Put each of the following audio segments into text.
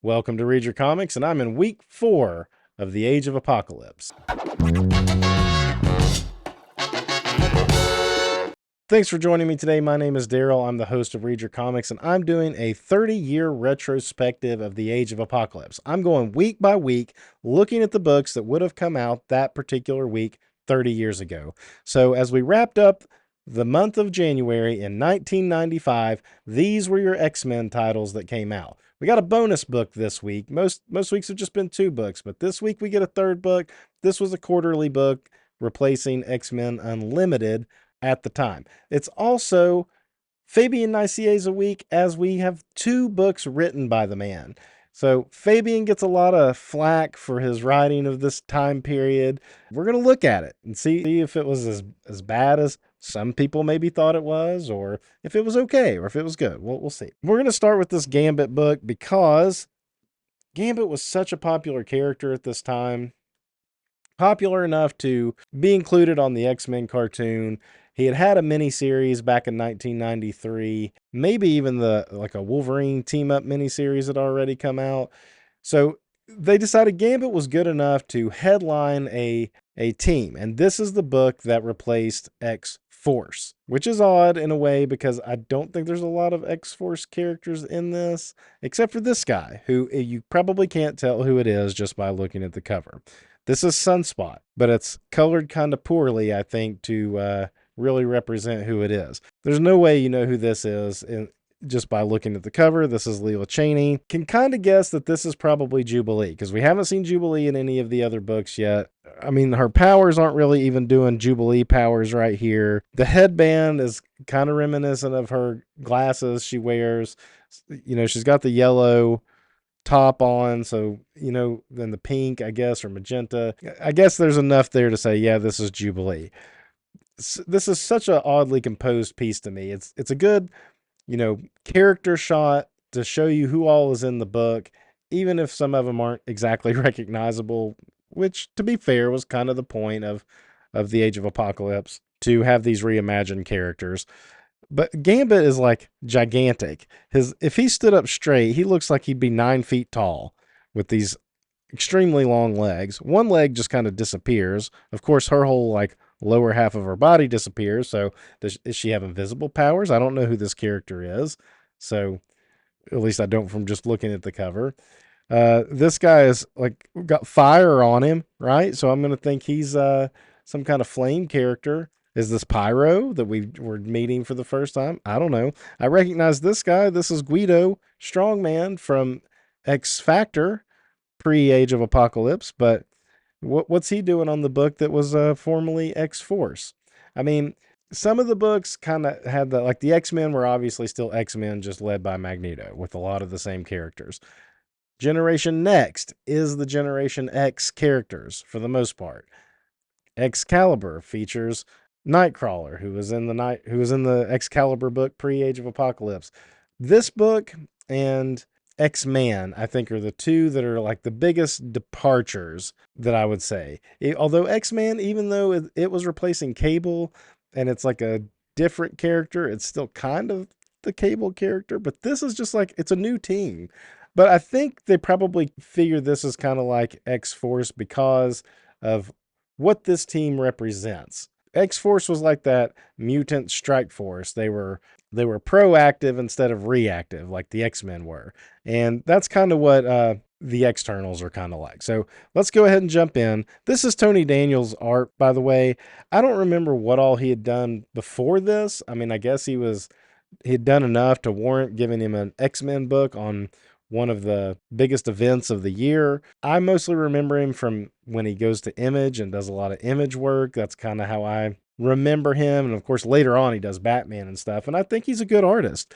Welcome to Read Your Comics, and I'm in week 4 of the Age of Apocalypse. Thanks for joining me today. My name is Daryl. I'm the host of Read Your Comics, and I'm doing a 30-year retrospective of the Age of Apocalypse. I'm going week by week, looking at the books that would have come out that particular week 30 years ago. So as we wrapped up the month of January in 1995, these were your X-Men titles that came out. We got a bonus book this week. Most weeks have just been 2 books, but this week we get a 3rd book. This was a quarterly book replacing X-Men Unlimited at the time. It's also Fabian Nicier's a week, as we have 2 books written by the man. So Fabian gets a lot of flack for his writing of this time period. We're going to look at it and see if it was as bad as some people maybe thought it was, or if it was okay, or if it was good. We'll see. We're going to start with this Gambit book because Gambit was such a popular character at this time. Popular enough to be included on the X-Men cartoon. He had a miniseries back in 1993, maybe even a Wolverine team-up miniseries had already come out. So they decided Gambit was good enough to headline a team, and this is the book that replaced X-Force, which is odd in a way because I don't think there's a lot of X-Force characters in this, except for this guy, who you probably can't tell who it is just by looking at the cover. This is Sunspot, but it's colored kind of poorly, I think, to really represent who it is. There's no way you know who this is just by looking at the cover. This is Leela Cheney. Can kind of guess that this is probably Jubilee, because we haven't seen Jubilee in any of the other books yet. I mean, her powers aren't really even doing Jubilee powers right here. The headband is kind of reminiscent of her glasses she wears. You know, she's got the yellow top on, so then the pink, I guess, or magenta. I guess there's enough there to say, yeah, this is Jubilee. This is such an oddly composed piece to me. It's a good character shot to show you who all is in the book, even if some of them aren't exactly recognizable, which, to be fair, was kind of the point of the Age of Apocalypse, to have these reimagined characters. But Gambit is like gigantic. If he stood up straight, he looks like he'd be 9 feet tall with these extremely long legs. One leg just kind of disappears. Of course, her whole lower half of her body disappears. So does she have invisible powers? I don't know who this character is. So at least I don't from just looking at the cover. This guy is got fire on him, right? So I'm going to think he's some kind of flame character. Is this Pyro that we were meeting for the first time? I don't know. I recognize this guy. This is Guido Strongman from X Factor, pre-Age of Apocalypse. But what's he doing on the book that was formerly X-Force? I mean, some of the books kind of had the X-Men were obviously still X-Men, just led by Magneto, with a lot of the same characters. Generation Next is the Generation X characters for the most part. Excalibur features Nightcrawler, who was in the Excalibur book pre-Age of Apocalypse. This book and X-Man, I think, are the 2 that are the biggest departures that I would say. Although X-Man, even though it was replacing Cable and it's a different character, it's still kind of the Cable character, but this is just it's a new team. But I think they probably figure this is kind of like X-Force because of what this team represents. X-Force was like that mutant strike force. They were proactive instead of reactive, like the X-Men were. And that's kind of what the X-Ternals are kind of like. So let's go ahead and jump in. This is Tony Daniels' art, by the way. I don't remember what all he had done before this. I mean, I guess he'd done enough to warrant giving him an X-Men book on one of the biggest events of the year. I mostly remember him from when he goes to Image and does a lot of Image work. That's kind of how I remember him. And of course, later on, he does Batman and stuff. And I think he's a good artist.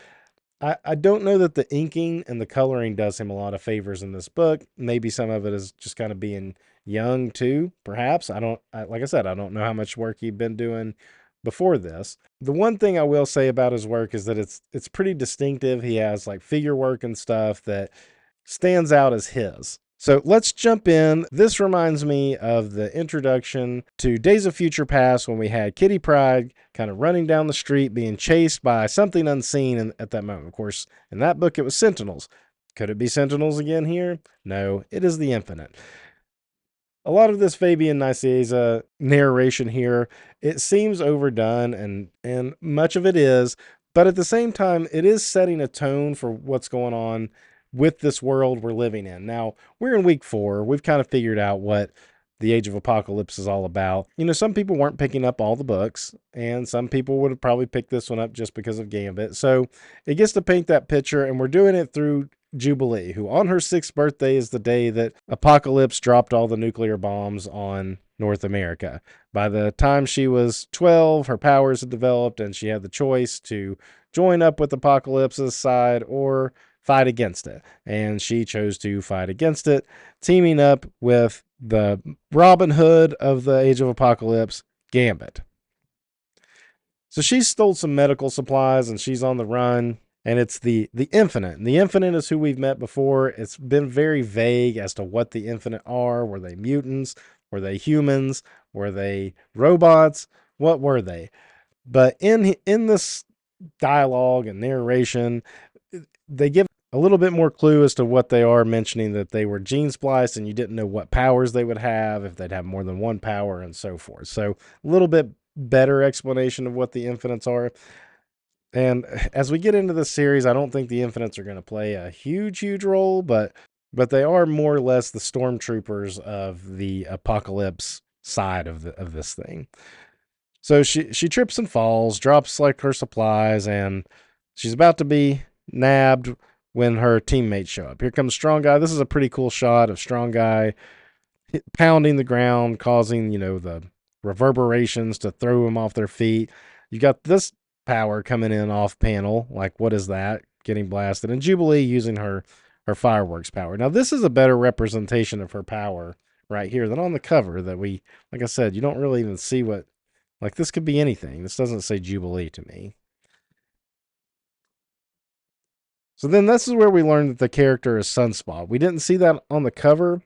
I don't know that the inking and the coloring does him a lot of favors in this book. Maybe some of it is just kind of being young too, perhaps. Like I said, I don't know how much work he'd been doing before this. The one thing I will say about his work is that it's pretty distinctive. He has figure work and stuff that stands out as his. So let's jump in. This reminds me of the introduction to Days of Future Past, when we had Kitty Pryde kind of running down the street being chased by something unseen at that moment. Of course, in that book, it was Sentinels. Could it be Sentinels again here? No, it is the Infinite. A lot of this Fabian Nicieza narration here, it seems overdone, and much of it is, but at the same time, it is setting a tone for what's going on with this world we're living in. Now, we're in week 4. We've kind of figured out what the Age of Apocalypse is all about. Some people weren't picking up all the books, and some people would have probably picked this one up just because of Gambit. So it gets to paint that picture, and we're doing it through Jubilee, who on her 6th birthday is the day that Apocalypse dropped all the nuclear bombs on North America. By the time she was 12, her powers had developed, and she had the choice to join up with Apocalypse's side or fight against it. And she chose to fight against it, teaming up with the Robin Hood of the Age of Apocalypse, Gambit. So she stole some medical supplies and she's on the run. And it's the Infinite. And the Infinite is who we've met before. It's been very vague as to what the Infinite are. Were they mutants? Were they humans? Were they robots? What were they? But in this dialogue and narration, they give a little bit more clue as to what they are, mentioning that they were gene spliced and you didn't know what powers they would have, if they'd have more than one power, and so forth. So a little bit better explanation of what the Infinites are. And as we get into this series, I don't think the Infinites are going to play a huge role, but they are more or less the stormtroopers of the Apocalypse side of this thing. So she trips and falls, drops like her supplies, and she's about to be nabbed when her teammates show up. Here comes Strong Guy. This is a pretty cool shot of Strong Guy pounding the ground, causing, the reverberations to throw them off their feet. You got this power coming in off panel. Like, what is that? Getting blasted. And Jubilee using her fireworks power. Now, this is a better representation of her power right here than on the cover that we, like I said, you don't really even see what, like, this could be anything. This doesn't say Jubilee to me. So then this is where we learned that the character is Sunspot. We didn't see that on the cover.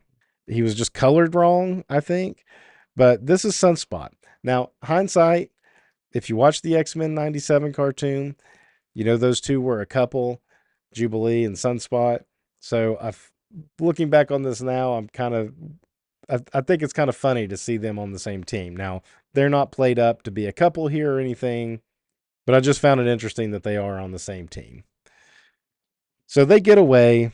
He was just colored wrong, I think. But this is Sunspot. Now, hindsight, if you watch the X-Men 97 cartoon, those two were a couple, Jubilee and Sunspot. So looking back on this now, I think it's kind of funny to see them on the same team. Now, they're not played up to be a couple here or anything, but I just found it interesting that they are on the same team. So they get away.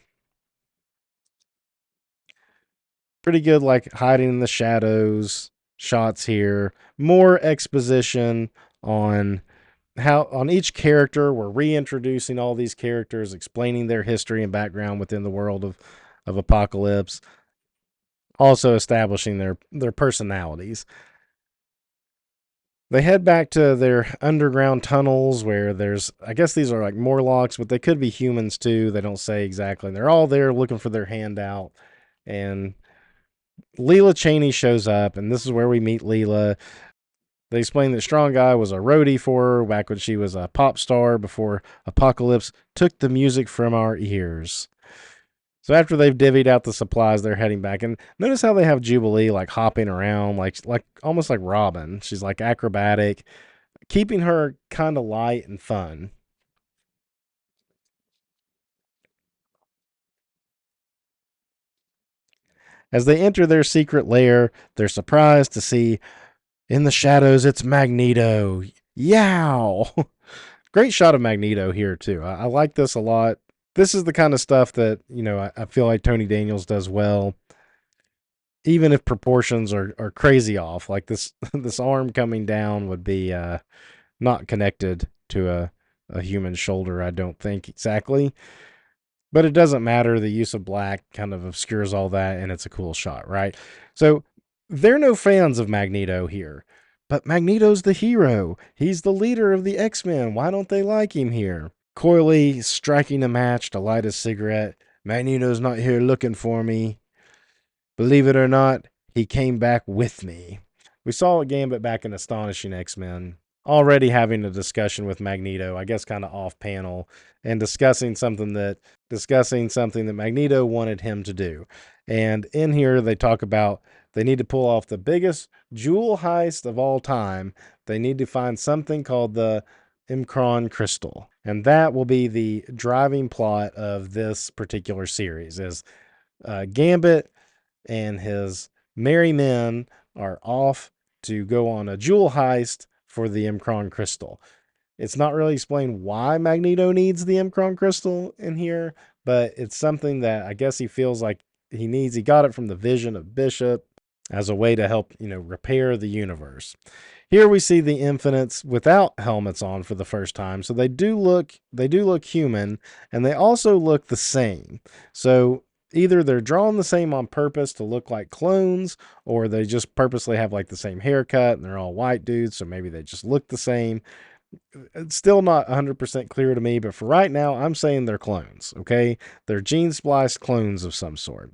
Pretty good, like hiding in the shadows shots here. More exposition on each character. We're reintroducing all these characters, explaining their history and background within the world of Apocalypse. Also establishing their personalities. They head back to their underground tunnels where I guess these are like Morlocks, but they could be humans too. They don't say exactly. And they're all there looking for their handout. And Leela Cheney shows up, and this is where we meet Leela. They explain that Strong Guy was a roadie for her back when she was a pop star before Apocalypse took the music from our ears. So after they've divvied out the supplies, they're heading back. And notice how they have Jubilee like hopping around, like almost like Robin. She's like acrobatic, keeping her kind of light and fun. As they enter their secret lair, they're surprised to see in the shadows it's Magneto. Yow! Great shot of Magneto here, too. I like this a lot. This is the kind of stuff that, I feel like Tony Daniels does well. Even if proportions are crazy off, like this arm coming down would be not connected to a human shoulder, I don't think exactly. But it doesn't matter. The use of black kind of obscures all that, and it's a cool shot, right? So they're no fans of Magneto here. But Magneto's the hero. He's the leader of the X-Men. Why don't they like him here? Coyly striking a match to light a cigarette. Magneto's not here looking for me. Believe it or not, he came back with me. We saw Gambit back in Astonishing X-Men, already having a discussion with Magneto, I guess kind of off panel, and discussing something that Magneto wanted him to do. And in here, they talk about they need to pull off the biggest jewel heist of all time. They need to find something called the M'Kraan crystal. And that will be the driving plot of this particular series is Gambit and his merry men are off to go on a jewel heist for the Mcron crystal. It's not really explained why Magneto needs the Mcron crystal in here, but it's something that I guess he feels like he needs. He got it from the vision of Bishop as a way to help, repair the universe. Here we see the Infinites without helmets on for the first time, so they do look human, and they also look the same. So either they're drawn the same on purpose to look like clones, or they just purposely have like the same haircut and they're all white dudes, so maybe they just look the same. It's still not 100% clear to me, but for right now, I'm saying they're clones, okay? They're gene spliced clones of some sort.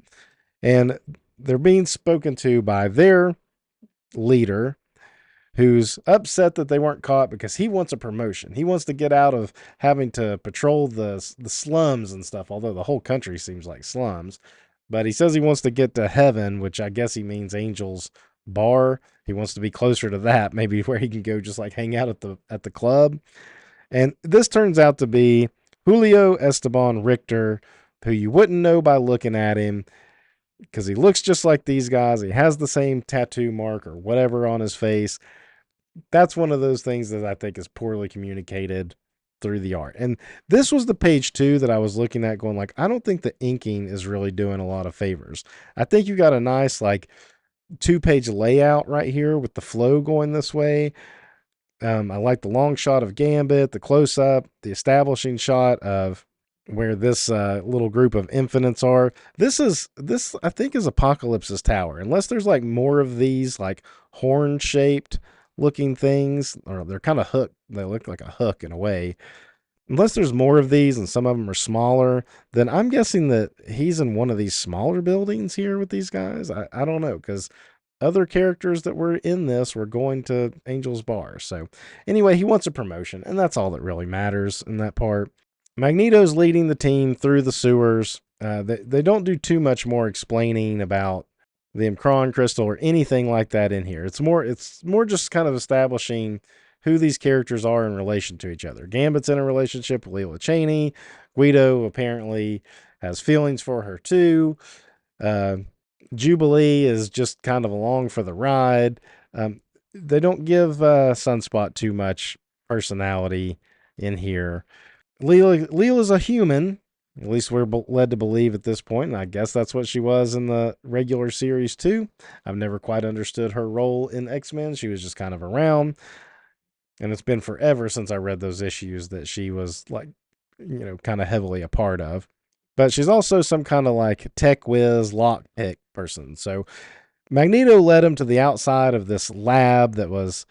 And they're being spoken to by their leader, who's upset that they weren't caught because he wants a promotion. He wants to get out of having to patrol the slums and stuff, although the whole country seems like slums. But he says he wants to get to heaven, which I guess he means Angel's bar. He wants to be closer to that, maybe where he can go just like hang out at the club. And this turns out to be Julio Esteban Richter, who you wouldn't know by looking at him because he looks just like these guys. He has the same tattoo mark or whatever on his face. That's one of those things that I think is poorly communicated through the art. And this was the page 2 that I was looking at going like, I don't think the inking is really doing a lot of favors. I think you got a nice like 2-page layout right here with the flow going this way. I like the long shot of Gambit, the close up, the establishing shot of where this little group of infinites are. This I think is Apocalypse's tower. Unless there's like more of these like horn shaped looking things, or they're kind of hooked. They look like a hook in a way. Unless there's more of these and some of them are smaller, then I'm guessing that he's in one of these smaller buildings here with these guys. I don't know, because other characters that were in this were going to Angel's bar. So anyway, he wants a promotion, and that's all that really matters in that part. Magneto's leading the team through the sewers. They don't do too much more explaining about the Mcron crystal or anything like that in here. It's more just kind of establishing who these characters are in relation to each other. Gambit's in a relationship with Leela Cheney. Guido apparently has feelings for her too. Jubilee is just kind of along for the ride. They don't give Sunspot too much personality in here. Leela's a human. At least we're led to believe at this point, and I guess that's what she was in the regular series too. I've never quite understood her role in X-Men. She was just kind of around, and it's been forever since I read those issues that she was like, kind of heavily a part of. But she's also some kind of like tech whiz lockpick person. So Magneto led him to the outside of this lab that was,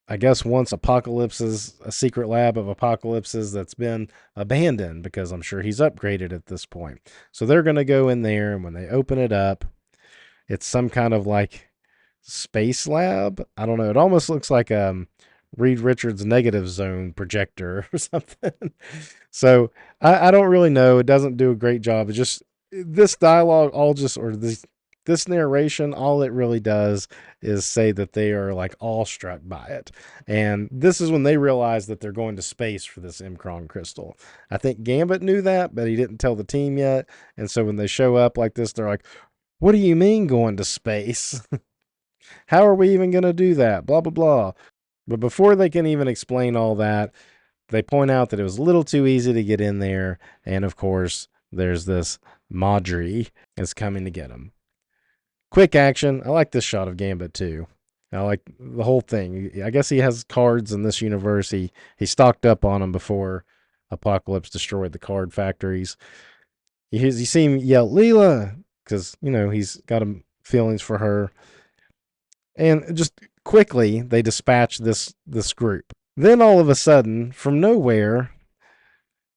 I guess, once Apocalypse's, a secret lab of Apocalypse's that's been abandoned because I'm sure he's upgraded at this point. So they're going to go in there, and when they open it up, it's some kind of like space lab. I don't know. It almost looks like Reed Richards' negative zone projector or something. So I don't really know. It doesn't do a great job. It just, this dialogue this narration, all it really does is say that they are like awestruck by it. And this is when they realize that they're going to space for this Mcron crystal. I think Gambit knew that, but he didn't tell the team yet. And so when they show up like this, they're like, what do you mean going to space? How are we even going to do that? Blah, blah, blah. But before they can even explain all that, they point out that it was a little too easy to get in there. And of course, there's this Maudry is coming to get him. Quick action. I like this shot of Gambit too. I like the whole thing. I guess he has cards in this universe. He stocked up on them before Apocalypse destroyed the card factories. You see him yell, Leela, because, he's got feelings for her. And just quickly, they dispatch this group. Then all of a sudden, from nowhere,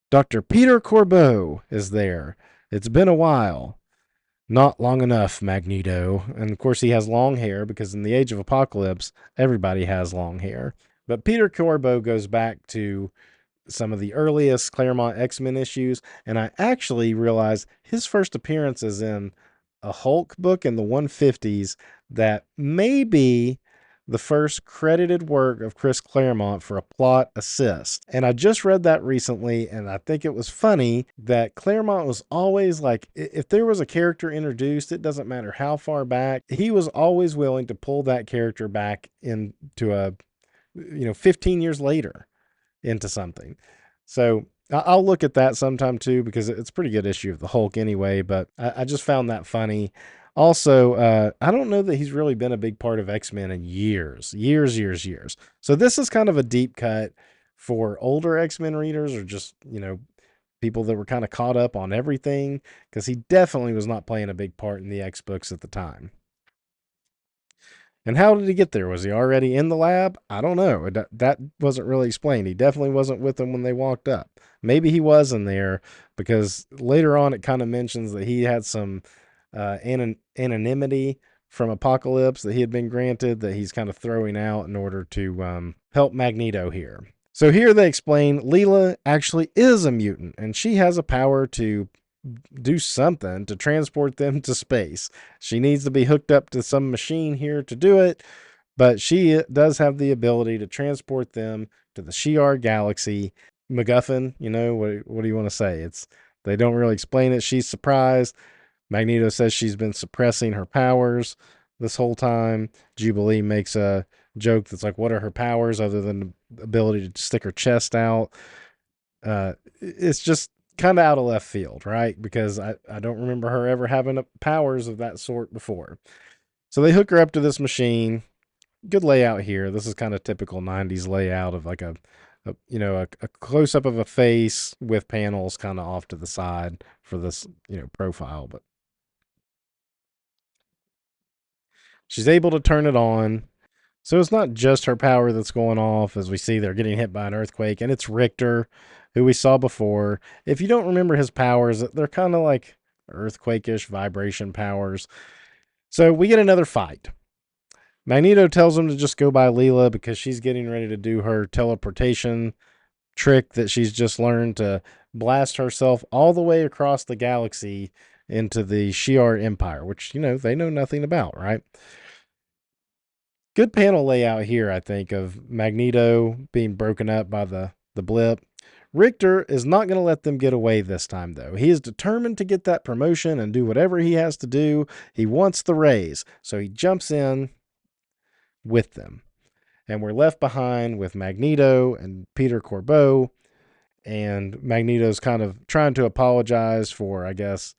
Dr. Peter Corbeau is there. It's been a while. Not long enough, Magneto. And of course, he has long hair because in the Age of Apocalypse, everybody has long hair. But Peter Corbeau goes back to some of the earliest Claremont X-Men issues, and I actually realized his first appearance is in a Hulk book in the 150s that maybe the first credited work of Chris Claremont for a plot assist. And I just read that recently, and I think it was funny that Claremont was always like, if there was a character introduced, it doesn't matter how far back, he was always willing to pull that character back into 15 years later into something. So I'll look at that sometime too, because it's a pretty good issue of the Hulk anyway, but I just found that funny. Also, I don't know that he's really been a big part of X-Men in years. So this is kind of a deep cut for older X-Men readers, or just, people that were kind of caught up on everything, because he definitely was not playing a big part in the X books at the time. And how did he get there? Was he already in the lab? I don't know. That wasn't really explained. He definitely wasn't with them when they walked up. Maybe he was in there, because later on it kind of mentions that he had some anonymity from Apocalypse that he had been granted, that he's kind of throwing out in order to help Magneto here. So here they explain Leela actually is a mutant, and she has a power to do something to transport them to space. She needs to be hooked up to some machine here to do it, but she does have the ability to transport them to the Shi'ar galaxy. MacGuffin, what do you want to say? They don't really explain it. She's surprised. Magneto says she's been suppressing her powers this whole time. Jubilee makes a joke that's like, what are her powers other than the ability to stick her chest out? It's just kind of out of left field, right? Because I don't remember her ever having powers of that sort before. So they hook her up to this machine. Good layout here. This is kind of typical 90s layout of like a close up of a face with panels kind of off to the side for this, profile. But she's able to turn it on. So it's not just her power that's going off. As we see, they're getting hit by an earthquake, and it's Richter, who we saw before. If you don't remember his powers, they're kind of like earthquake-ish vibration powers. So we get another fight. Magneto tells him to just go by Leela, because she's getting ready to do her teleportation trick that she's just learned, to blast herself all the way across the galaxy into the Shi'ar Empire, which, they know nothing about, right? Good panel layout here, I think, of Magneto being broken up by the blip. Richter is not going to let them get away this time, though. He is determined to get that promotion and do whatever he has to do. He wants the raise, so he jumps in with them. And we're left behind with Magneto and Peter Corbeau, and Magneto's kind of trying to apologize for, I guess,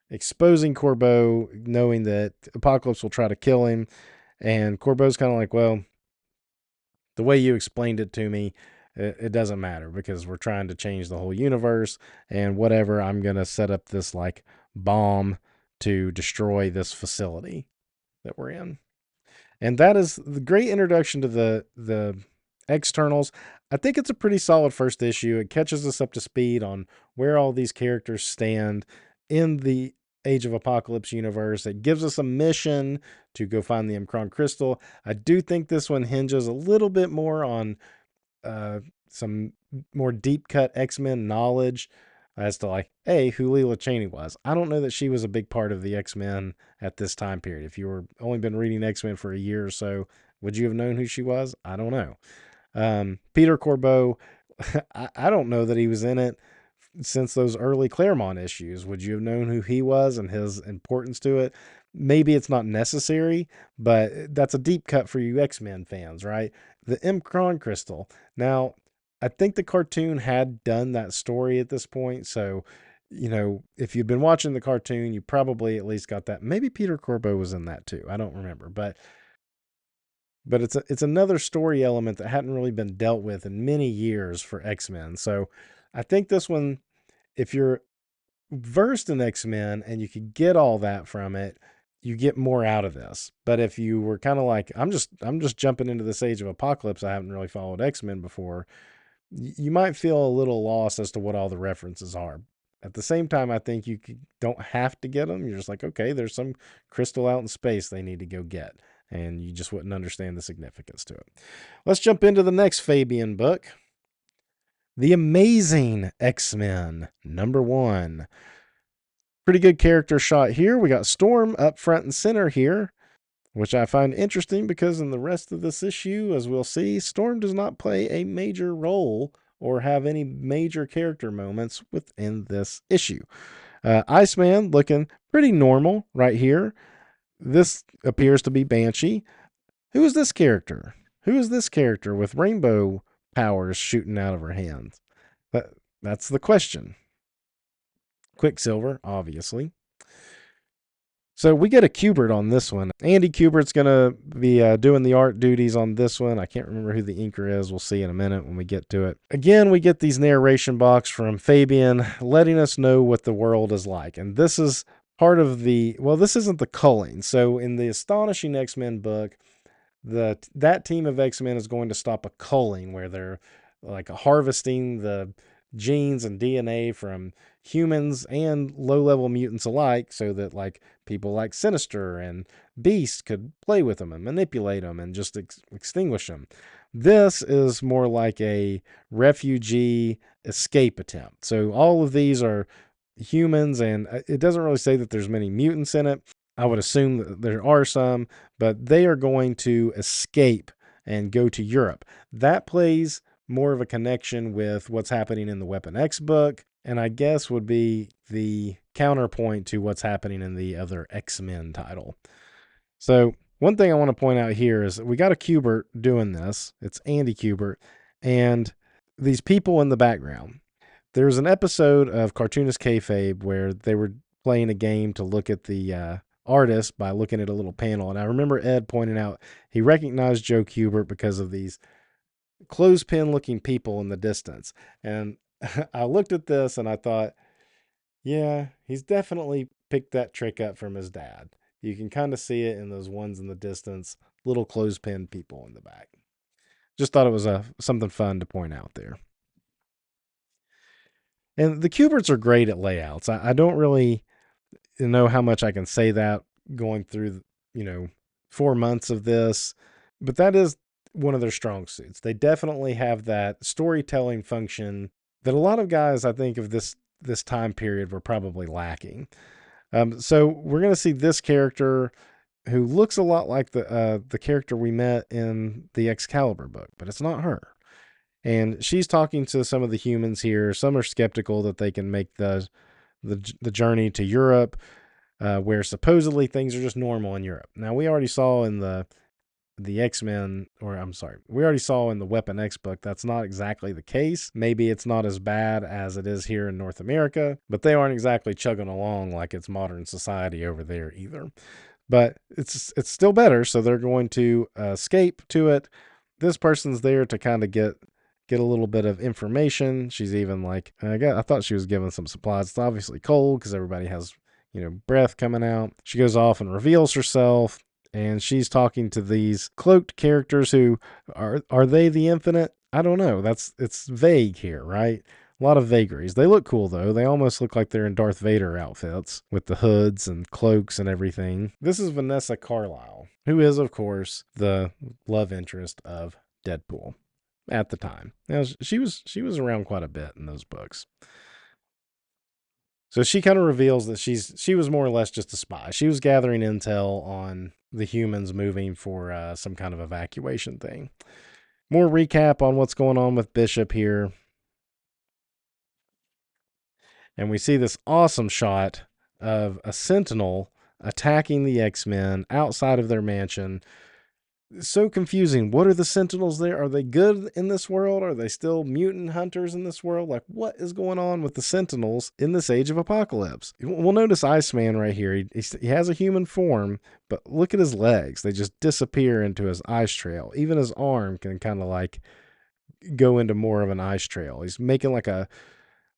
exposing Corbeau, knowing that Apocalypse will try to kill him. And Corbeau's kind of like, well, the way you explained it to me, it doesn't matter, because we're trying to change the whole universe, and whatever, I'm going to set up this like bomb to destroy this facility that we're in. And that is the great introduction to the X-Ternals. I think it's a pretty solid first issue. It catches us up to speed on where all these characters stand in the Age of Apocalypse universe. It gives us a mission to go find the Omicron crystal. I do think this one hinges a little bit more on some more deep cut X-Men knowledge as to like, hey, who Leela Cheney was. I don't know that she was a big part of the X-Men at this time period. If you were only been reading X-Men for a year or so, would you have known who she was? I don't know. Peter Corbeau, I don't know that he was in it since those early Claremont issues. Would you have known who he was and his importance to it? Maybe it's not necessary, but that's a deep cut for you X-Men fans, right? The Omicron crystal. Now, I think the cartoon had done that story at this point. So, if you've been watching the cartoon, you probably at least got that. Maybe Peter Corbeau was in that too. I don't remember, but it's another story element that hadn't really been dealt with in many years for X-Men. So I think this one, if you're versed in X-Men and you could get all that from it, you get more out of this. But if you were kind of like, I'm just jumping into this Age of Apocalypse, I haven't really followed X-Men before, you might feel a little lost as to what all the references are. At the same time, I think you don't have to get them. You're just like, okay, there's some crystal out in space they need to go get, and you just wouldn't understand the significance to it. Let's jump into the next Fabian book, The Amazing X-Men, #1. Pretty good character shot here. We got Storm up front and center here. which I find interesting because in the rest of this issue, as we'll see, Storm does not play a major role or have any major character moments within this issue. Iceman looking pretty normal right here. This appears to be Banshee. Who is this character? Who is this character with rainbow powers shooting out of her hands? That's the question. Quicksilver, obviously. So we get a Kubert on this one. Andy Kubert's going to be doing the art duties on this one. I can't remember who the inker is. We'll see in a minute when we get to it. Again, we get these narration blocks from Fabian letting us know what the world is like. And this is part of the, well, this isn't the culling. So in the Astonishing X-Men book, that team of X-Men is going to stop a culling where they're like harvesting the genes and DNA from humans and low-level mutants alike, so that like people like Sinister and Beast could play with them and manipulate them and just extinguish them. This is more like a refugee escape attempt. So all of these are humans, and it doesn't really say that there's many mutants in it. I would assume that there are some, but they are going to escape and go to Europe. That plays more of a connection with what's happening in the Weapon X book, and I guess would be the counterpoint to what's happening in the other X-Men title. So one thing I want to point out here is that we got a Kubert doing this. It's Andy Kubert, and these people in the background. There's an episode of Cartoonist Kayfabe where they were playing a game to look at the artist by looking at a little panel. And I remember Ed pointing out he recognized Joe Kubert because of these clothespin looking people in the distance. And I looked at this and I thought, yeah, he's definitely picked that trick up from his dad. You can kind of see it in those ones in the distance, little clothespin people in the back. Just thought it was something fun to point out there. And the Kuberts are great at layouts. I don't really know how much I can say that going through, 4 months of this, but that is one of their strong suits. They definitely have that storytelling function that a lot of guys, I think, of this time period were probably lacking. So we're going to see this character who looks a lot like the character we met in the Excalibur book, but it's not her. And she's talking to some of the humans here. Some are skeptical that they can make the journey to Europe, where supposedly things are just normal in Europe. Now, we already saw in the X-Men, we already saw in the Weapon X book that's not exactly the case. Maybe it's not as bad as it is here in North America, but they aren't exactly chugging along like it's modern society over there either. But it's still better, so they're going to escape to it. This person's there to kind of get a little bit of information. She's even like, I thought she was given some supplies. It's obviously cold because everybody has, breath coming out. She goes off and reveals herself, and she's talking to these cloaked characters who are they the Infinite? I don't know. It's vague here, right? A lot of vagaries. They look cool though. They almost look like they're in Darth Vader outfits with the hoods and cloaks and everything. This is Vanessa Carlyle, who is, of course, the love interest of Deadpool at the time. Now, she was around quite a bit in those books. So she kind of reveals that she was more or less just a spy. She was gathering intel on the humans moving for some kind of evacuation thing. More recap on what's going on with Bishop here. And we see this awesome shot of a Sentinel attacking the X-Men outside of their mansion. So confusing. What are the Sentinels there? Are they good in this world? Are they still mutant hunters in this world? Like, what is going on with the Sentinels in this age of apocalypse? We'll notice Iceman right here. He has a human form, but look at his legs. They just disappear into his ice trail. Even his arm can kind of like go into more of an ice trail. He's making like a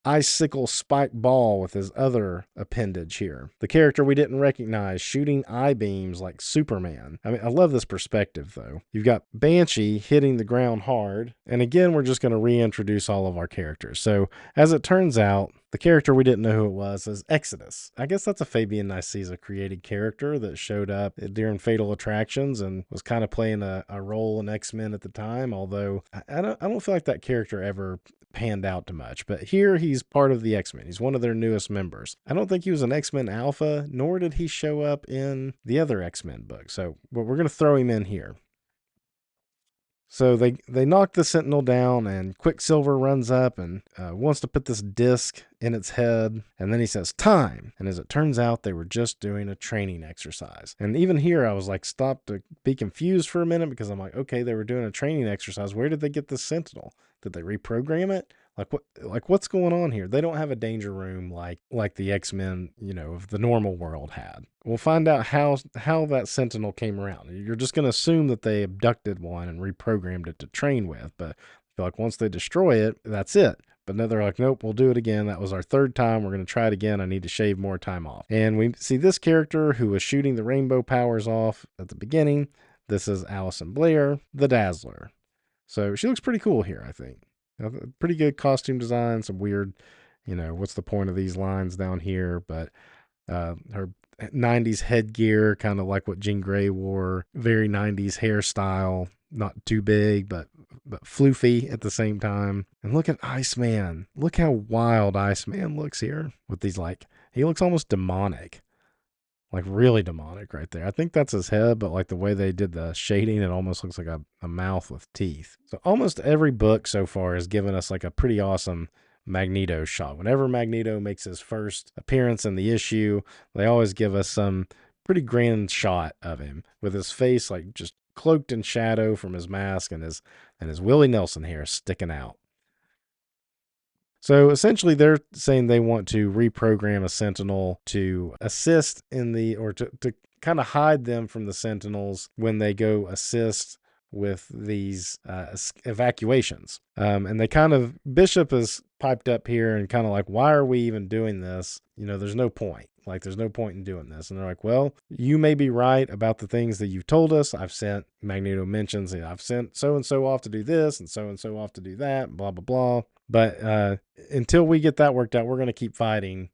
icicle spike ball with his other appendage here. The character we didn't recognize shooting eye beams like Superman. I mean, I love this perspective though. You've got Banshee hitting the ground hard. And again, we're just going to reintroduce all of our characters. So as it turns out, the character we didn't know who it was is Exodus. I guess that's a Fabian Nicieza created character that showed up during Fatal Attractions and was kind of playing a role in X-Men at the time. Although I don't feel like that character ever panned out to much. But here he's part of the X-Men. He's one of their newest members. I don't think he was an X-Men Alpha, nor did he show up in the other X-Men book. But we're going to throw him in here. So they knock the Sentinel down, and Quicksilver runs up and wants to put this disc in its head, and then he says, "Time!" And as it turns out, they were just doing a training exercise. And even here, I was like, stopped to be confused for a minute, because I'm like, okay, they were doing a training exercise. Where did they get the Sentinel? Did they reprogram it? What's going on here? They don't have a danger room like the X-Men, of the normal world had. We'll find out how that Sentinel came around. You're just going to assume that they abducted one and reprogrammed it to train with, but I feel like once they destroy it, that's it. But no, they're like, nope, we'll do it again. That was our third time. We're going to try it again. I need to shave more time off. And we see this character who was shooting the rainbow powers off at the beginning. This is Allison Blair, the Dazzler. So she looks pretty cool here, I think. Pretty good costume design, some weird, what's the point of these lines down here? But her 90s headgear, kind of like what Jean Grey wore, very 90s hairstyle, not too big, but floofy at the same time. And look at Iceman. Look how wild Iceman looks here with these, he looks almost demonic. Like really demonic right there. I think that's his head, but like the way they did the shading, it almost looks like a mouth with teeth. So almost every book so far has given us like a pretty awesome Magneto shot. Whenever Magneto makes his first appearance in the issue, they always give us some pretty grand shot of him with his face like just cloaked in shadow from his mask, and his Willie Nelson hair sticking out. So essentially they're saying they want to reprogram a Sentinel to assist to kind of hide them from the Sentinels when they go assist with these evacuations. And Bishop is piped up here and kind of like, why are we even doing this? There's no point. There's no point in doing this. And they're like, well, you may be right about the things that you've told us. Magneto mentions that I've sent so-and-so off to do this and so-and-so off to do that, blah, blah, blah. But until we get that worked out, we're going to keep fighting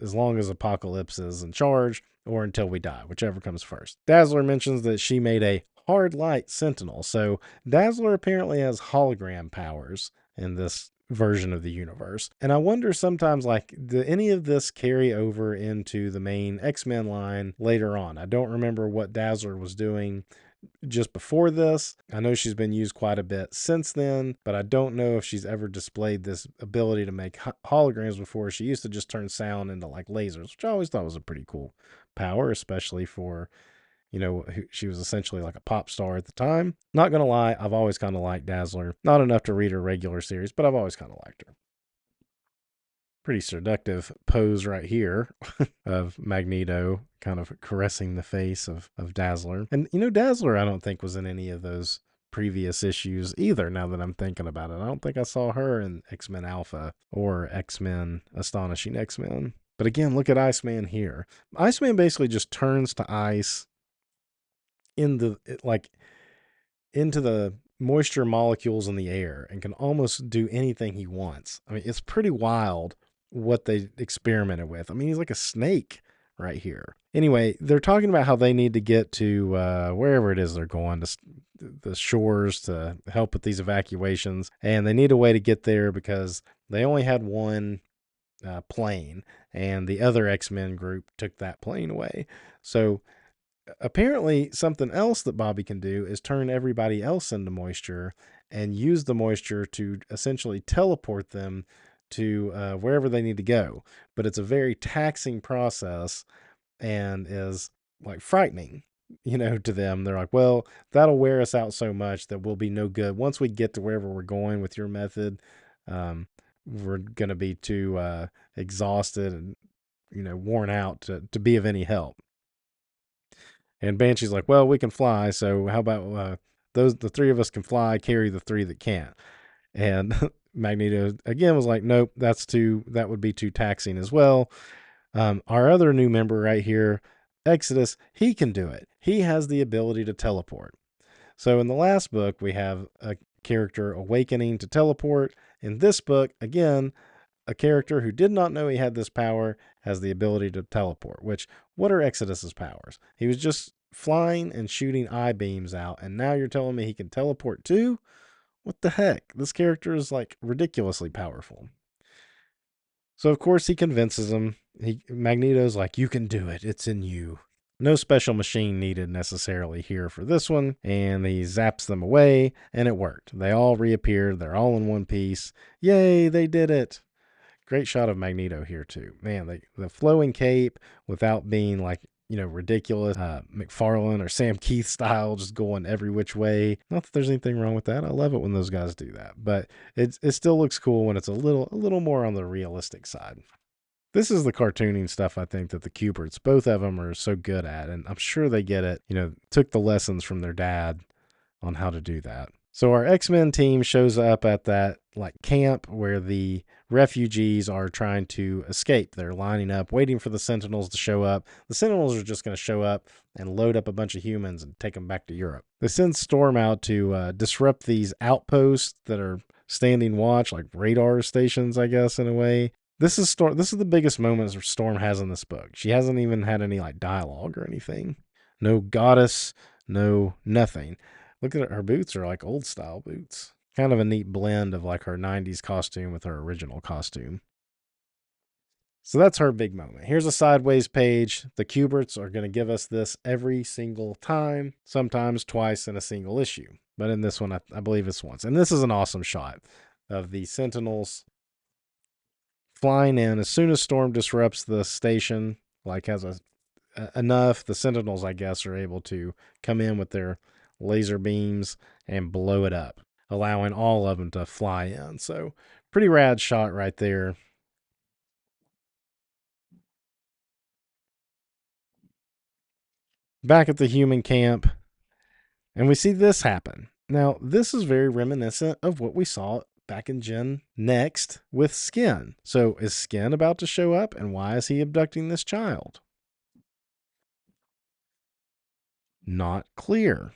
as long as Apocalypse is in charge, or until we die, whichever comes first. Dazzler mentions that she made a hard light Sentinel. So Dazzler apparently has hologram powers in this version of the universe. And I wonder sometimes, did any of this carry over into the main X-Men line later on? I don't remember what Dazzler was doing just before this. I know she's been used quite a bit since then, but I don't know if she's ever displayed this ability to make holograms before. She used to just turn sound into lasers, which I always thought was a pretty cool power, especially for, she was essentially like a pop star at the time. Not gonna lie, I've always kind of liked Dazzler. Not enough to read her regular series, but I've always kind of liked her. Pretty seductive pose right here of Magneto kind of caressing the face of Dazzler. And, Dazzler I don't think was in any of those previous issues either, now that I'm thinking about it. I don't think I saw her in X-Men Alpha or X-Men Astonishing X-Men. But again, look at Iceman here. Iceman basically just turns to ice into the moisture molecules in the air and can almost do anything he wants. I mean, it's pretty wild what they experimented with. I mean, he's like a snake right here. Anyway, they're talking about how they need to get to wherever it is they're going, to the shores, to help with these evacuations. And they need a way to get there because they only had one plane, and the other X-Men group took that plane away. So apparently something else that Bobby can do is turn everybody else into moisture and use the moisture to essentially teleport them to wherever they need to go. But it's a very taxing process and is frightening, to them. They're like, well, that'll wear us out so much that we'll be no good. Once we get to wherever we're going with your method, we're going to be too exhausted and, worn out to be of any help. And Banshee's like, well, we can fly, so how about the three of us can fly, carry the three that can't. And Magneto again was like, nope, that would be too taxing as well. Our other new member right here, Exodus, he can do it. He has the ability to teleport. So in the last book, we have a character awakening to teleport. In this book, again, a character who did not know he had this power has the ability to teleport, what are Exodus's powers? He was just flying and shooting eye beams out, and now you're telling me he can teleport too? What the heck? This character is like ridiculously powerful. So of course he convinces him. Magneto's like, you can do it. It's in you. No special machine needed necessarily here for this one. And he zaps them away, and it worked. They all reappeared. They're all in one piece. Yay, they did it. Great shot of Magneto here too. Man, the flowing cape without being like, ridiculous McFarlane or Sam Keith style, just going every which way. Not that there's anything wrong with that. I love it when those guys do that, but it still looks cool when it's a little more on the realistic side. This is the cartooning stuff I think that the Kuberts, both of them, are so good at, and I'm sure they get it. Took the lessons from their dad on how to do that. So our X-Men team shows up at that like camp where the refugees are trying to escape. They're lining up, waiting for the Sentinels to show up. The Sentinels are just going to show up and load up a bunch of humans and take them back to Europe. They send Storm out to disrupt these outposts that are standing watch, like radar stations, I guess, in a way. This is the biggest moments Storm has in this book. She hasn't even had any like dialogue or anything. No goddess, no nothing. Look at her boots are like old style boots. Kind of a neat blend of like her 90s costume with her original costume. So that's her big moment. Here's a sideways page. The Kuberts are going to give us this every single time, sometimes twice in a single issue. But in this one, I believe it's once. And this is an awesome shot of the Sentinels flying in. As soon as Storm disrupts the station, like has enough, the Sentinels, I guess, are able to come in with their laser beams and blow it up, allowing all of them to fly in. So pretty rad shot right there. Back at the human camp, and we see this happen. Now, this is very reminiscent of what we saw back in Gen Next with Skin. So is Skin about to show up, and why is he abducting this child? Not clear.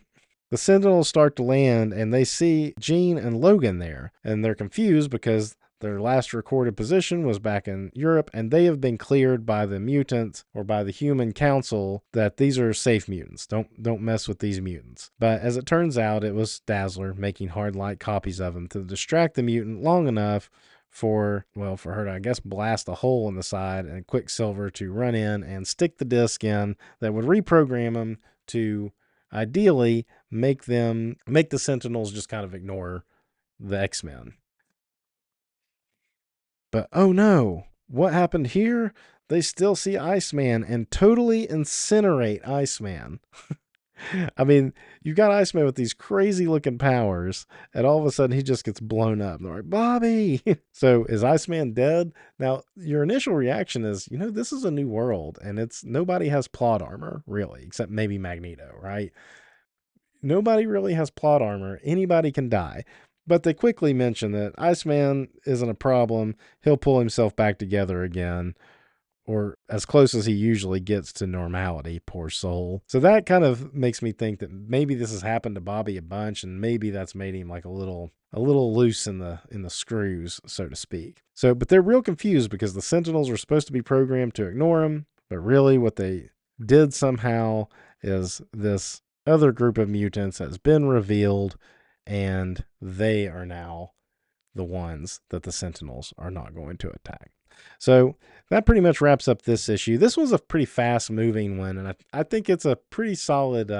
The Sentinels start to land, and they see Jean and Logan there, and they're confused because their last recorded position was back in Europe, and they have been cleared by the mutants or by the human council that these are safe mutants. Don't mess with these mutants. But as it turns out, it was Dazzler making hard-light copies of them to distract the mutant long enough for her to, I guess, blast a hole in the side, and Quicksilver to run in and stick the disc in that would reprogram them to ideally make the Sentinels just kind of ignore the X-Men. But oh no, what happened here? They still see Iceman and totally incinerate Iceman. I mean, you got Iceman with these crazy looking powers, and all of a sudden he just gets blown up. And they're like, Bobby! So is Iceman dead? Now, your initial reaction is, this is a new world, and nobody has plot armor, really, except maybe Magneto, right? Nobody really has plot armor. Anybody can die. But they quickly mention that Iceman isn't a problem. He'll pull himself back together again, or as close as he usually gets to normality, poor soul. So that kind of makes me think that maybe this has happened to Bobby a bunch, and maybe that's made him like a little loose in the screws, so to speak. So, but they're real confused because the Sentinels were supposed to be programmed to ignore him, but really what they did somehow is this other group of mutants has been revealed, and they are now the ones that the Sentinels are not going to attack. So that pretty much wraps up this issue. This was a pretty fast moving one, and I think it's a pretty solid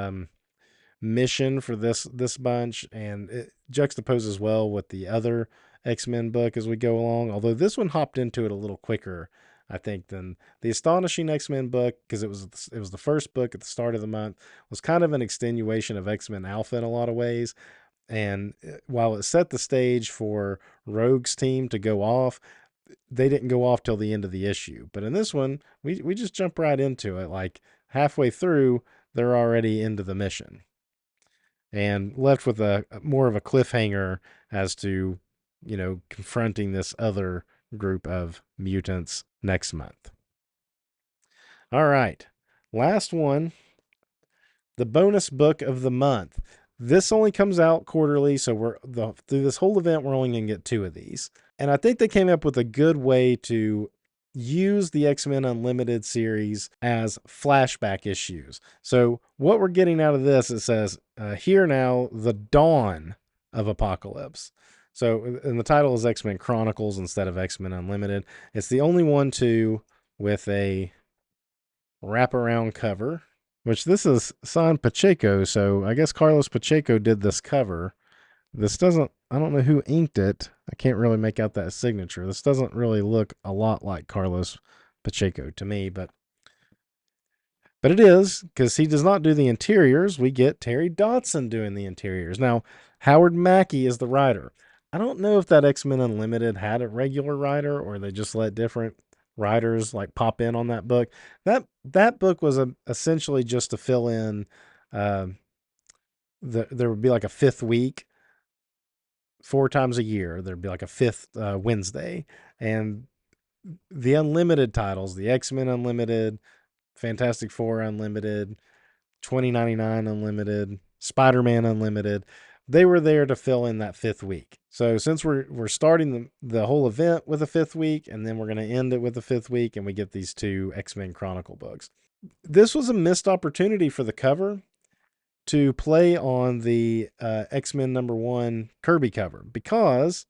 mission for this bunch, and it juxtaposes well with the other X-Men book as we go along, although this one hopped into it a little quicker, I think, than the Astonishing X-Men book, because it was the first book at the start of the month. It was kind of an extenuation of X-Men Alpha in a lot of ways. And while it set the stage for Rogue's team to go off, they didn't go off till the end of the issue. But in this one, we just jump right into it. Like halfway through, they're already into the mission and left with a more of a cliffhanger as to, confronting this other group of mutants next month. All right. Last one, the bonus book of the month. This only comes out quarterly, so through this whole event, we're only going to get 2 of these. And I think they came up with a good way to use the X-Men Unlimited series as flashback issues. So what we're getting out of this, it says, here now, the dawn of Apocalypse. So, and the title is X-Men Chronicles instead of X-Men Unlimited. It's the only one too with a wraparound cover, which this is signed Pacheco. So I guess Carlos Pacheco did this cover. This doesn't, I don't know who inked it. I can't really make out that signature. This doesn't really look a lot like Carlos Pacheco to me, but it is, because he does not do the interiors. We get Terry Dodson doing the interiors. Now, Howard Mackey is the writer. I don't know if that X-Men Unlimited had a regular writer or they just let different writers like pop in on that book. That book was essentially just to fill in. There would be like a fifth week, 4 times a year. There'd be like a fifth Wednesday, and the unlimited titles, the X-Men Unlimited, Fantastic Four Unlimited, 2099 Unlimited, Spider-Man Unlimited, they were there to fill in that fifth week. So since we're starting the whole event with a fifth week, and then we're going to end it with a fifth week, and we get these 2 X-Men Chronicle books. This was a missed opportunity for the cover to play on the X-Men #1 Kirby cover, because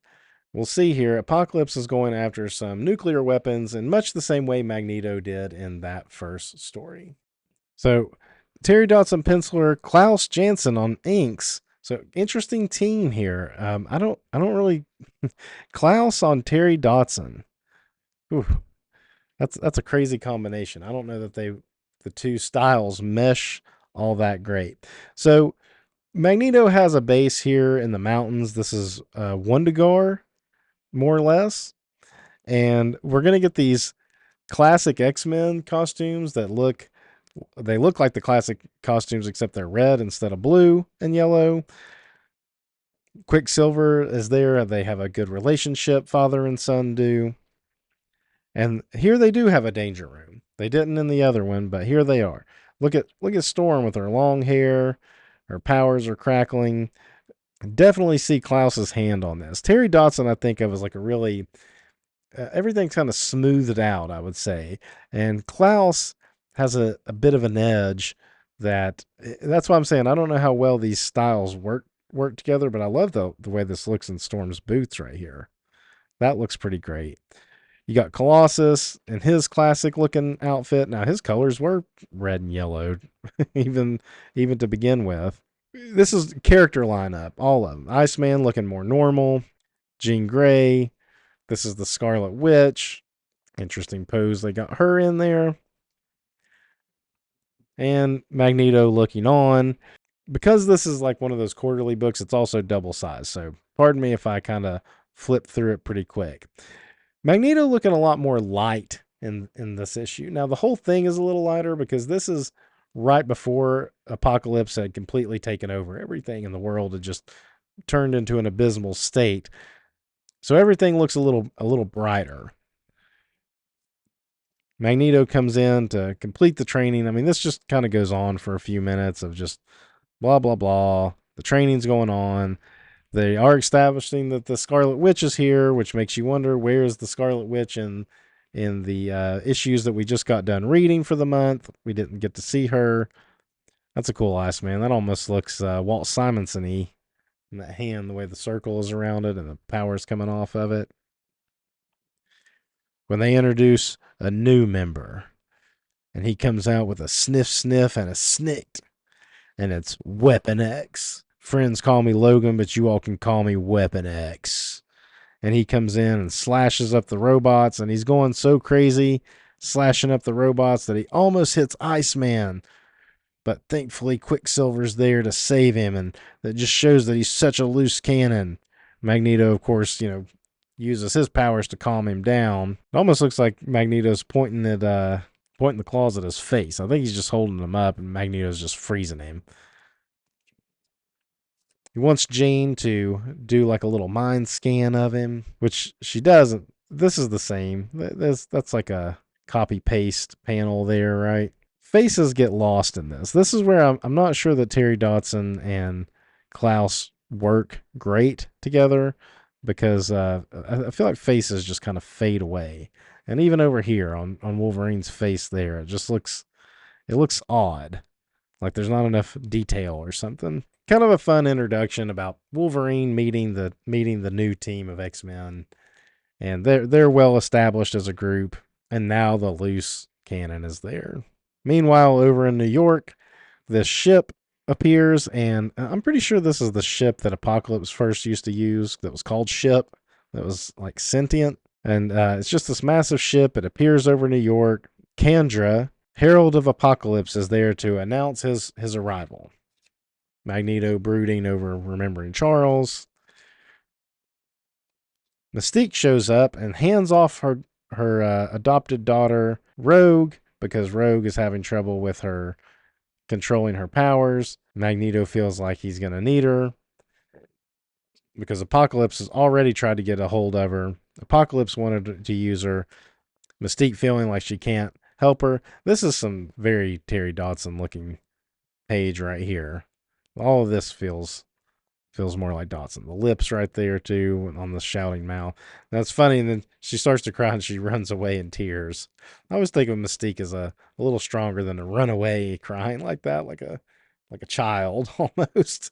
we'll see here, Apocalypse is going after some nuclear weapons in much the same way Magneto did in that first story. So Terry Dodson penciler, Klaus Janson on inks. So interesting team here. I don't really Klaus on Terry Dodson. Ooh, that's a crazy combination. I don't know that the 2 styles mesh all that great. So Magneto has a base here in the mountains. This is Wondigar, more or less. And we're going to get these classic X-Men costumes that look like the classic costumes, except they're red instead of blue and yellow. Quicksilver is there. They have a good relationship, father and son do. And here they do have a danger room. They didn't in the other one, but here they are. Look at Storm with her long hair. Her powers are crackling. Definitely see Klaus's hand on this. Terry Dodson, I think of as like a really everything's kind of smoothed out, I would say. And Klaus has a bit of an edge that's why I'm saying I don't know how well these styles work together, but I love the way this looks in Storm's boots right here. That looks pretty great. You got Colossus in his classic looking outfit. Now his colors were red and yellow, even to begin with. This is character lineup, all of them. Iceman looking more normal. Jean Grey. This is the Scarlet Witch. Interesting pose. They got her in there. And Magneto looking on. Because this is like one of those quarterly books, it's also double sized. So pardon me if I kind of flip through it pretty quick. Magneto looking a lot more light in this issue. Now, the whole thing is a little lighter because this is right before Apocalypse had completely taken over everything, and the world had just turned into an abysmal state. So everything looks a little brighter. Magneto comes in to complete the training. I mean, this just kind of goes on for a few minutes of just blah, blah, blah. The training's going on. They are establishing that the Scarlet Witch is here, which makes you wonder, where is the Scarlet Witch in the issues that we just got done reading for the month? We didn't get to see her. That's a cool Iceman. That almost looks Walt Simonson-y in that hand, the way the circle is around it and the power's coming off of it. When they introduce a new member, and he comes out with a sniff sniff and a snikt, and it's Weapon X. Friends call me Logan, but you all can call me Weapon X. And he comes in and slashes up the robots, and he's going so crazy, slashing up the robots, that he almost hits Iceman. But thankfully, Quicksilver's there to save him, and that just shows that he's such a loose cannon. Magneto, of course, uses his powers to calm him down. It almost looks like Magneto's pointing the claws at his face. I think he's just holding him up, and Magneto's just freezing him. He wants Jane to do like a little mind scan of him, which she doesn't. This is the same. That's like a copy paste panel there, right? Faces get lost in this. This is where I'm not sure that Terry Dodson and Klaus work great together, because I feel like faces just kind of fade away. And even over here on Wolverine's face there, it looks odd. Like there's not enough detail or something. Kind of a fun introduction about Wolverine meeting the new team of X-Men, and they're well established as a group, and now the loose cannon is there. Meanwhile, over in New York, this ship appears, and I'm pretty sure this is the ship that Apocalypse first used to use that was called Ship, that was like sentient. And it's just this massive ship. It appears over New York. Kandra, Herald of Apocalypse, is there to announce his arrival. Magneto brooding over remembering Charles. Mystique shows up and hands off her adopted daughter, Rogue, because Rogue is having trouble with her controlling her powers. Magneto feels like he's going to need her because Apocalypse has already tried to get a hold of her. Apocalypse wanted to use her. Mystique feeling like she can't help her. This is some very Terry Dodson looking page right here. All of this feels more like Dodson. The lips right there too on the shouting mouth. That's funny. And then she starts to cry and she runs away in tears. I always think of Mystique as a little stronger than a runaway crying like that, like a child almost.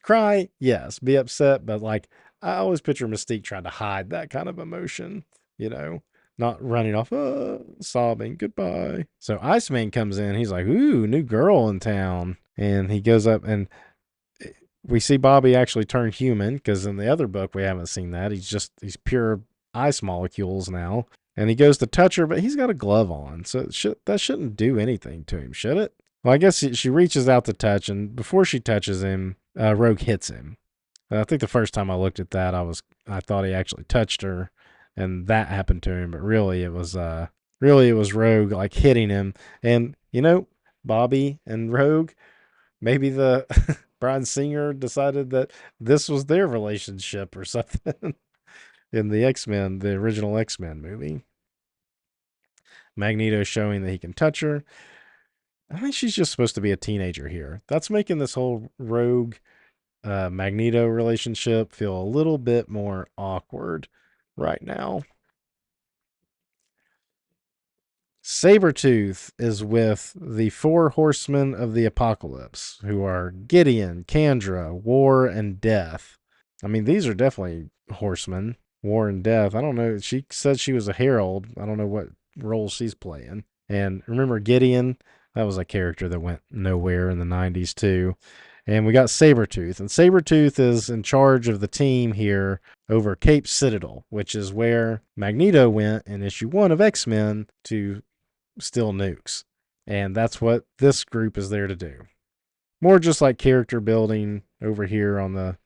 Cry, yes. Be upset, but like I always picture Mystique trying to hide that kind of emotion, not running off, sobbing, goodbye. So Iceman comes in. He's like, ooh, new girl in town. And he goes up and we see Bobby actually turn human, because in the other book we haven't seen that. He's pure ice molecules now. And he goes to touch her, but he's got a glove on. So that shouldn't do anything to him, should it? Well, I guess she reaches out to touch, and before she touches him, Rogue hits him. I think the first time I looked at that, I thought he actually touched her, and that happened to him. But really, it was Rogue like hitting him. And Bobby and Rogue, maybe the Bryan Singer decided that this was their relationship or something in the X-Men, the original X-Men movie. Magneto showing that he can touch her. I think she's just supposed to be a teenager here. That's making this whole Rogue Magneto relationship feel a little bit more awkward right now. Sabretooth is with the 4 horsemen of the apocalypse, who are Gideon, Kandra, War, and Death. I mean, these are definitely horsemen. War and Death. I don't know. She said she was a herald. I don't know what role she's playing. And remember Gideon? That was a character that went nowhere in the 90s too. And we got Sabretooth. And Sabretooth is in charge of the team here over Cape Citadel, which is where Magneto went in issue 1 of X-Men to steal nukes. And that's what this group is there to do. More just like character building over here in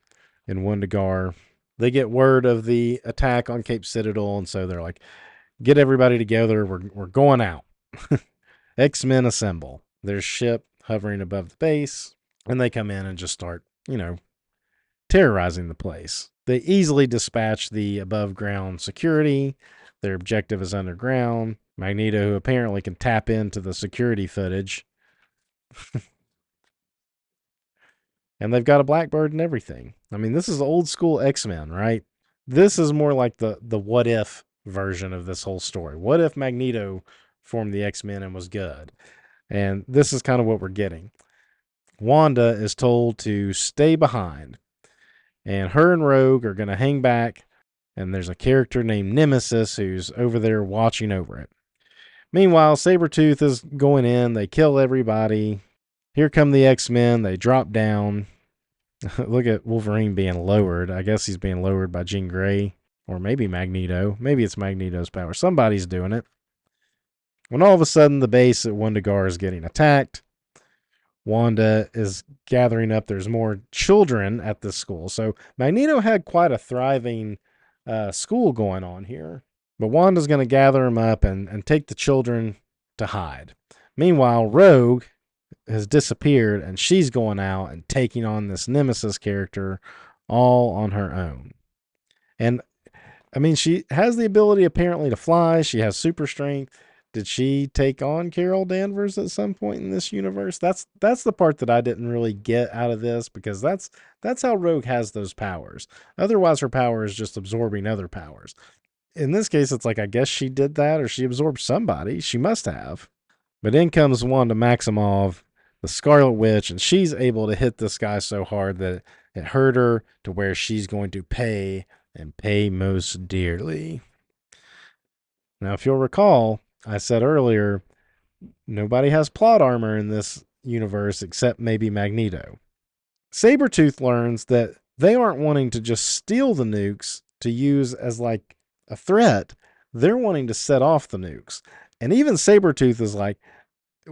Wundergar. They get word of the attack on Cape Citadel, and so they're like, get everybody together. We're going out. X-Men assemble. Their ship hovering above the base, and they come in and just start, terrorizing the place. They easily dispatch the above ground security. Their objective is underground. Magneto, who apparently can tap into the security footage. And they've got a Blackbird and everything. I mean, this is old school X-Men, right? This is more like the what if version of this whole story. What if Magneto formed the X-Men and was good? And this is kind of what we're getting. Wanda is told to stay behind, and her and Rogue are going to hang back, and there's a character named Nemesis who's over there watching over it. Meanwhile, Sabretooth is going in. They kill everybody. Here come the X-Men. They drop down. Look at Wolverine being lowered. I guess he's being lowered by Jean Grey, or maybe Magneto. Maybe it's Magneto's power. Somebody's doing it. When all of a sudden the base at Wundergar is getting attacked, Wanda is gathering up. There's more children at this school. So Magneto had quite a thriving school going on here. But Wanda's going to gather them up and take the children to hide. Meanwhile, Rogue has disappeared, and she's going out and taking on this Nemesis character all on her own. And, I mean, she has the ability apparently to fly. She has super strength. Did she take on Carol Danvers at some point in this universe? That's the part that I didn't really get out of this, because that's how Rogue has those powers. Otherwise, her power is just absorbing other powers. In this case, it's like, I guess she did that, or she absorbed somebody. She must have. But in comes Wanda Maximoff the Scarlet Witch, and she's able to hit this guy so hard that it hurt her to where she's going to pay and pay most dearly. Now, if you'll recall, I said earlier, nobody has plot armor in this universe except maybe Magneto. Sabretooth learns that they aren't wanting to just steal the nukes to use as like a threat. They're wanting to set off the nukes. And even Sabretooth is like,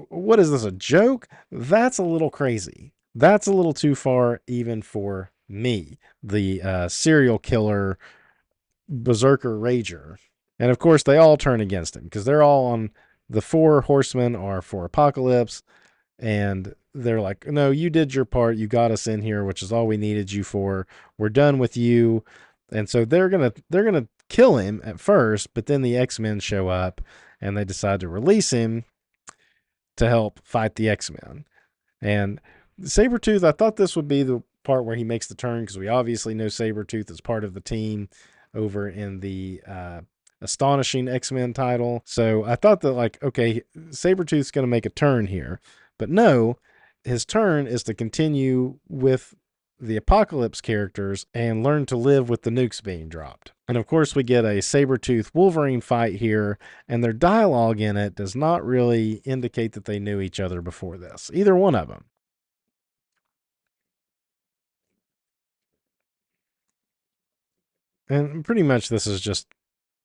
what is this, a joke? That's a little crazy. That's a little too far even for me, the serial killer, berserker rager. And of course, they all turn against him because they're all on the four horsemen are for Apocalypse. And they're like, no, you did your part. You got us in here, which is all we needed you for. We're done with you. And so they're gonna kill him at first, but then the X-Men show up and they decide to release him to help fight the X-Men. And Sabretooth, I thought this would be the part where he makes the turn because we obviously know Sabretooth is part of the team over in the Astonishing X-Men title. So I thought that, like, okay, Sabretooth's going to make a turn here. But no, his turn is to continue with the Apocalypse characters and learn to live with the nukes being dropped. And of course, we get a Sabretooth Wolverine fight here, and their dialogue in it does not really indicate that they knew each other before this, either one of them. And pretty much this is just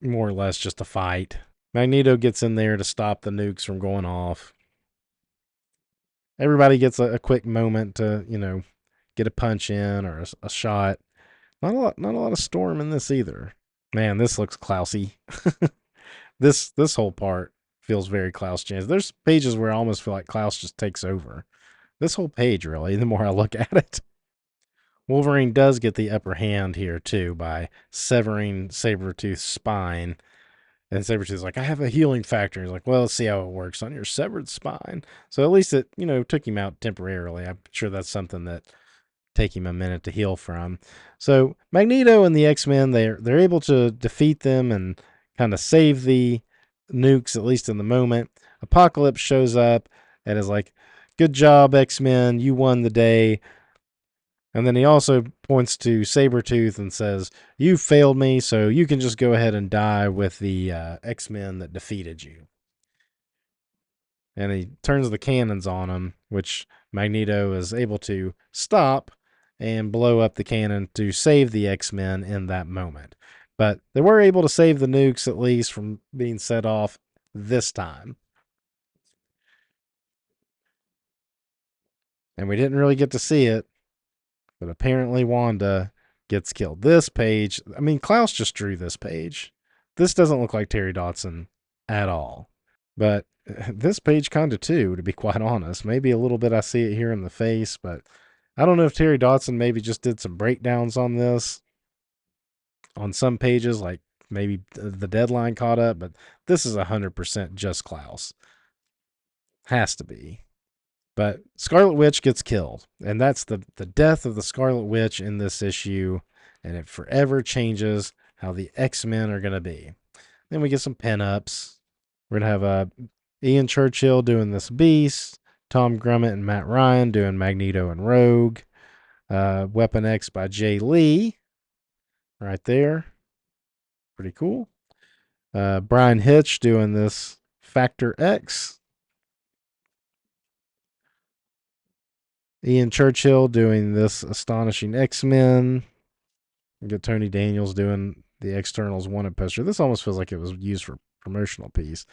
more or less just a fight. Magneto gets in there to stop the nukes from going off. Everybody gets a quick moment to, get a punch in or a shot. Not a lot of storm in this either. Man, this looks Klausy. This whole part feels very Klaus Janson. There's pages where I almost feel like Klaus just takes over. This whole page, really, the more I look at it. Wolverine does get the upper hand here, too, by severing Sabretooth's spine. And Sabretooth's like, I have a healing factor. He's like, well, let's see how it works on your severed spine. So at least it, took him out temporarily. I'm sure that's something that take him a minute to heal from. So Magneto and the X-Men, they're able to defeat them and kind of save the nukes, at least in the moment. Apocalypse shows up and is like, good job, X-Men, you won the day. And then he also points to Sabretooth and says, you failed me, so you can just go ahead and die with the X-Men that defeated you. And he turns the cannons on him, which Magneto is able to stop and blow up the cannon to save the X-Men in that moment. But they were able to save the nukes, at least, from being set off this time. And we didn't really get to see it, but apparently Wanda gets killed. This page, I mean, Klaus just drew this page. This doesn't look like Terry Dodson at all. But this page kind of too, to be quite honest. Maybe a little bit I see it here in the face, but I don't know if Terry Dodson maybe just did some breakdowns on this on some pages, like maybe the deadline caught up, but this is 100% just Klaus. Has to be. But Scarlet Witch gets killed, and that's the death of the Scarlet Witch in this issue, and it forever changes how the X-Men are going to be. Then we get some pinups. We're going to have Ian Churchill doing this Beast, Tom Grummett and Matt Ryan doing Magneto and Rogue, Weapon X by Jay Lee, right there. Pretty cool. Brian Hitch doing this Factor X. Ian Churchill doing this Astonishing X-Men. We got Tony Daniels doing the X-Ternals wanted poster. This almost feels like it was used for promotional piece.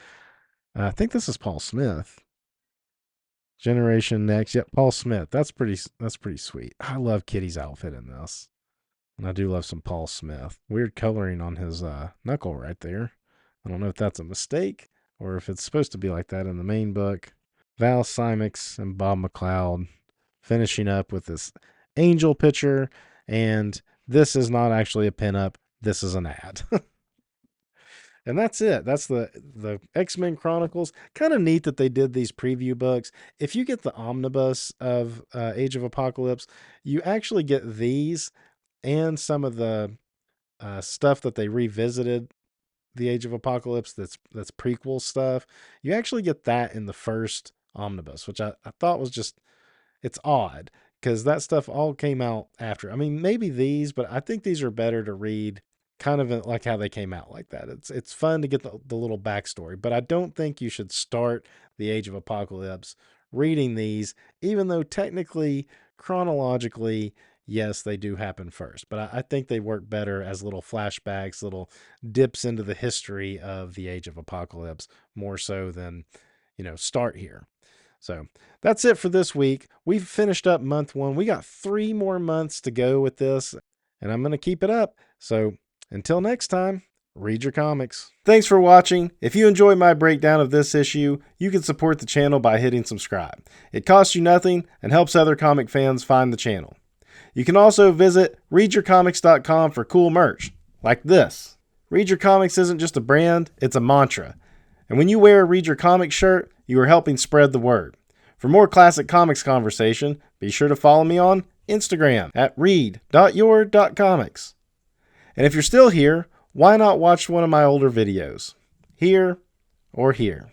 I think this is Paul Smith. Generation Next. Yep, Paul Smith. That's pretty sweet. I love Kitty's outfit in this. And I do love some Paul Smith. Weird coloring on his knuckle right there. I don't know if that's a mistake or if it's supposed to be like that in the main book. Val Simix and Bob McLeod finishing up with this Angel picture. And this is not actually a pinup. This is an ad. And that's it. That's the X-Men Chronicles. Kind of neat that they did these preview books. If you get the omnibus of Age of Apocalypse, you actually get these and some of the stuff that they revisited the Age of Apocalypse that's prequel stuff. You actually get that in the first Omnibus, which I thought was just, it's odd because that stuff all came out after. I mean, maybe these, but I think these are better to read kind of like how they came out like that. It's fun to get the little backstory, but I don't think you should start the Age of Apocalypse reading these, even though technically, chronologically, yes, they do happen first. But I think they work better as little flashbacks, little dips into the history of the Age of Apocalypse, more so than, start here. So that's it for this week. We've finished up month 1. We got 3 more months to go with this, and I'm going to keep it up. So until next time, read your comics. Thanks for watching. If you enjoyed my breakdown of this issue, you can support the channel by hitting subscribe. It costs you nothing and helps other comic fans find the channel. You can also visit readyourcomics.com for cool merch, like this. Read Your Comics isn't just a brand, it's a mantra. And when you wear a Read Your Comics shirt, you are helping spread the word. For more classic comics conversation, be sure to follow me on Instagram at read.your.comics. And if you're still here, why not watch one of my older videos? Here or here.